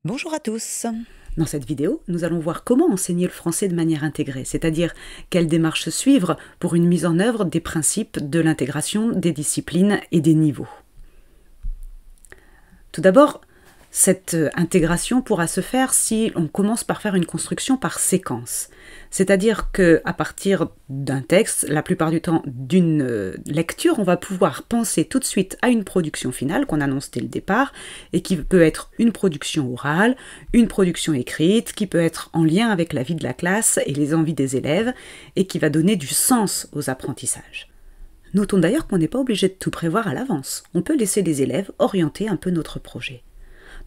Bonjour à tous. Dans cette vidéo, nous allons voir comment enseigner le français de manière intégrée, c'est-à-dire quelle démarche suivre pour une mise en œuvre des principes de l'intégration des disciplines et des niveaux. Tout d'abord, cette intégration pourra se faire si on commence par faire une construction par séquence. C'est-à-dire qu'à partir d'un texte, la plupart du temps d'une lecture, on va pouvoir penser tout de suite à une production finale qu'on annonce dès le départ et qui peut être une production orale, une production écrite, qui peut être en lien avec la vie de la classe et les envies des élèves et qui va donner du sens aux apprentissages. Notons d'ailleurs qu'on n'est pas obligé de tout prévoir à l'avance. On peut laisser les élèves orienter un peu notre projet.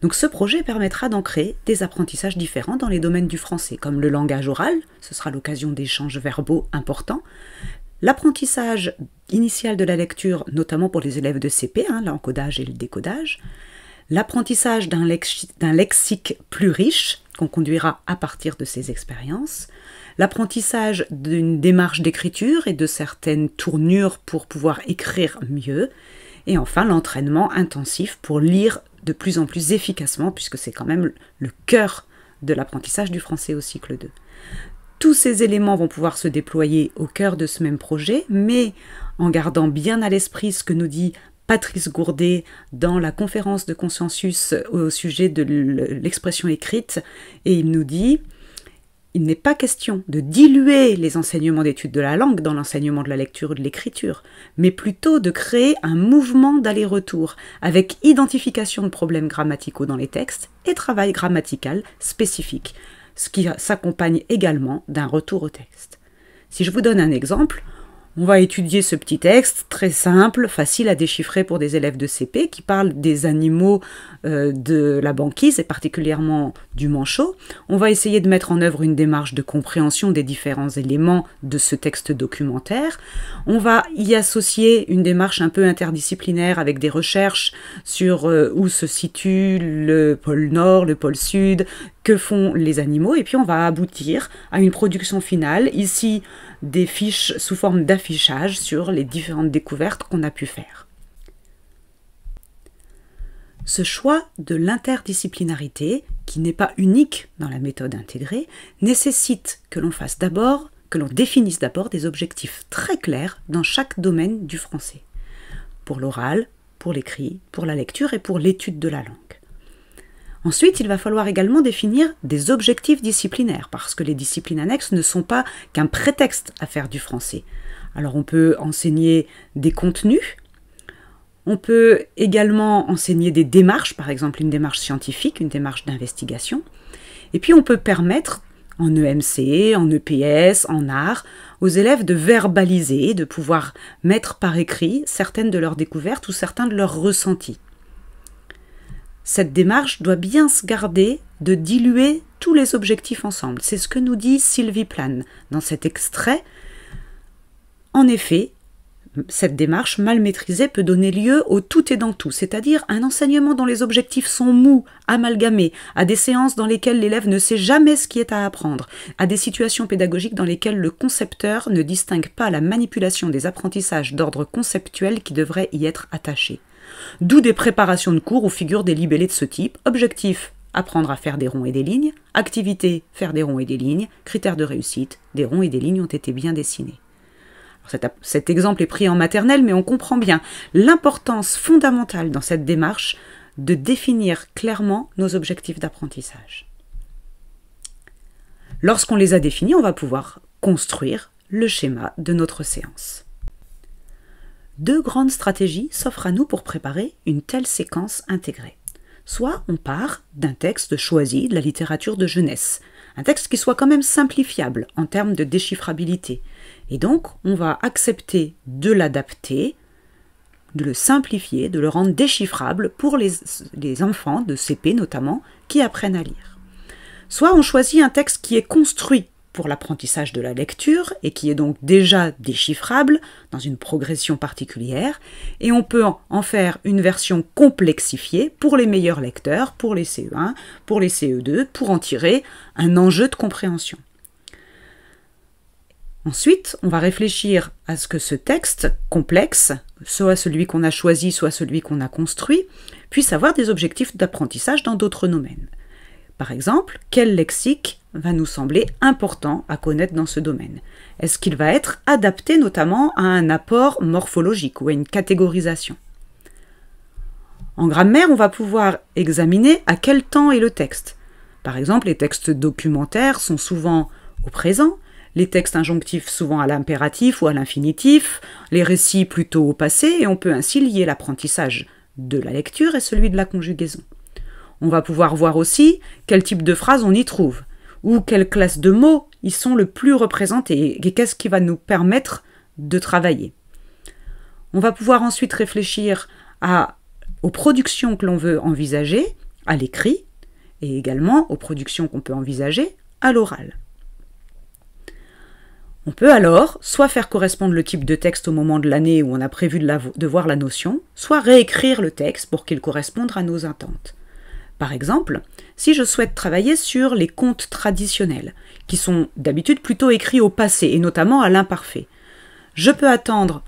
Donc ce projet permettra d'ancrer des apprentissages différents dans les domaines du français, comme le langage oral, ce sera l'occasion d'échanges verbaux importants, l'apprentissage initial de la lecture, notamment pour les élèves de CP, l'encodage et le décodage, l'apprentissage d'un lexique plus riche, qu'on conduira à partir de ces expériences, l'apprentissage d'une démarche d'écriture et de certaines tournures pour pouvoir écrire mieux, et enfin l'entraînement intensif pour lire de plus en plus efficacement, puisque c'est quand même le cœur de l'apprentissage du français au cycle 2. Tous ces éléments vont pouvoir se déployer au cœur de ce même projet, mais en gardant bien à l'esprit ce que nous dit Patrice Gourdet dans la conférence de consensus au sujet de l'expression écrite, et il nous dit: il n'est pas question de diluer les enseignements d'études de la langue dans l'enseignement de la lecture ou de l'écriture, mais plutôt de créer un mouvement d'aller-retour avec identification de problèmes grammaticaux dans les textes et travail grammatical spécifique, ce qui s'accompagne également d'un retour au texte. Si je vous donne un exemple, on va étudier ce petit texte très simple, facile à déchiffrer pour des élèves de CP qui parlent des animaux de la banquise et particulièrement du manchot. On va essayer de mettre en œuvre une démarche de compréhension des différents éléments de ce texte documentaire. On va y associer une démarche un peu interdisciplinaire avec des recherches sur où se situe le pôle Nord, le pôle Sud, que font les animaux, et puis on va aboutir à une production finale, ici des fiches sous forme d'affichage sur les différentes découvertes qu'on a pu faire. Ce choix de l'interdisciplinarité, qui n'est pas unique dans la méthode intégrée, nécessite que l'on définisse d'abord des objectifs très clairs dans chaque domaine du français, pour l'oral, pour l'écrit, pour la lecture et pour l'étude de la langue. Ensuite, il va falloir également définir des objectifs disciplinaires, parce que les disciplines annexes ne sont pas qu'un prétexte à faire du français. Alors on peut enseigner des contenus, on peut également enseigner des démarches, par exemple une démarche scientifique, une démarche d'investigation, et puis on peut permettre, en EMC, en EPS, en art, aux élèves de verbaliser, de pouvoir mettre par écrit certaines de leurs découvertes ou certains de leurs ressentis. Cette démarche doit bien se garder de diluer tous les objectifs ensemble. C'est ce que nous dit Sylvie Plane dans cet extrait. En effet, cette démarche mal maîtrisée peut donner lieu au tout et dans tout, c'est-à-dire un enseignement dont les objectifs sont mous, amalgamés, à des séances dans lesquelles l'élève ne sait jamais ce qui est à apprendre, à des situations pédagogiques dans lesquelles le concepteur ne distingue pas la manipulation des apprentissages d'ordre conceptuel qui devraient y être attachés. D'où des préparations de cours où figurent des libellés de ce type. Objectif, apprendre à faire des ronds et des lignes. Activité, faire des ronds et des lignes. Critères de réussite, des ronds et des lignes ont été bien dessinés. Alors cet exemple est pris en maternelle, mais on comprend bien l'importance fondamentale dans cette démarche de définir clairement nos objectifs d'apprentissage. Lorsqu'on les a définis, on va pouvoir construire le schéma de notre séance. Deux grandes stratégies s'offrent à nous pour préparer une telle séquence intégrée. Soit on part d'un texte choisi de la littérature de jeunesse, un texte qui soit quand même simplifiable en termes de déchiffrabilité, et donc on va accepter de l'adapter, de le simplifier, de le rendre déchiffrable pour les enfants de CP notamment qui apprennent à lire. Soit on choisit un texte qui est construit pour l'apprentissage de la lecture et qui est donc déjà déchiffrable dans une progression particulière, et on peut en faire une version complexifiée pour les meilleurs lecteurs, pour les CE1, pour les CE2, pour en tirer un enjeu de compréhension. Ensuite, on va réfléchir à ce que ce texte complexe, soit celui qu'on a choisi, soit celui qu'on a construit, puisse avoir des objectifs d'apprentissage dans d'autres domaines. Par exemple, quel lexique va nous sembler important à connaître dans ce domaine? Est-ce qu'il va être adapté notamment à un apport morphologique ou à une catégorisation? En grammaire, on va pouvoir examiner à quel temps est le texte. Par exemple, les textes documentaires sont souvent au présent, les textes injonctifs souvent à l'impératif ou à l'infinitif, les récits plutôt au passé, et on peut ainsi lier l'apprentissage de la lecture et celui de la conjugaison. On va pouvoir voir aussi quel type de phrases on y trouve, ou quelles classes de mots y sont le plus représentées, et qu'est-ce qui va nous permettre de travailler. On va pouvoir ensuite réfléchir aux productions que l'on veut envisager à l'écrit, et également aux productions qu'on peut envisager à l'oral. On peut alors soit faire correspondre le type de texte au moment de l'année où on a prévu de voir la notion, soit réécrire le texte pour qu'il corresponde à nos attentes. Par exemple, si je souhaite travailler sur les contes traditionnels, qui sont d'habitude plutôt écrits au passé, et notamment à l'imparfait, je peux attendre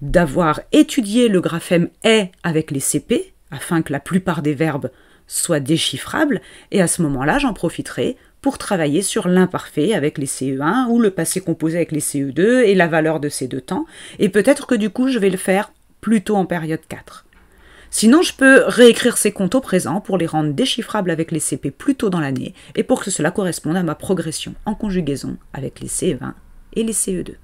d'avoir étudié le graphème « est » avec les CP, afin que la plupart des verbes soient déchiffrables, et à ce moment-là, j'en profiterai pour travailler sur l'imparfait avec les CE1 ou le passé composé avec les CE2 et la valeur de ces deux temps, et peut-être que du coup, je vais le faire plutôt en période 4. Sinon, je peux réécrire ces comptes au présent pour les rendre déchiffrables avec les CP plus tôt dans l'année, et pour que cela corresponde à ma progression en conjugaison avec les CE1 et les CE2.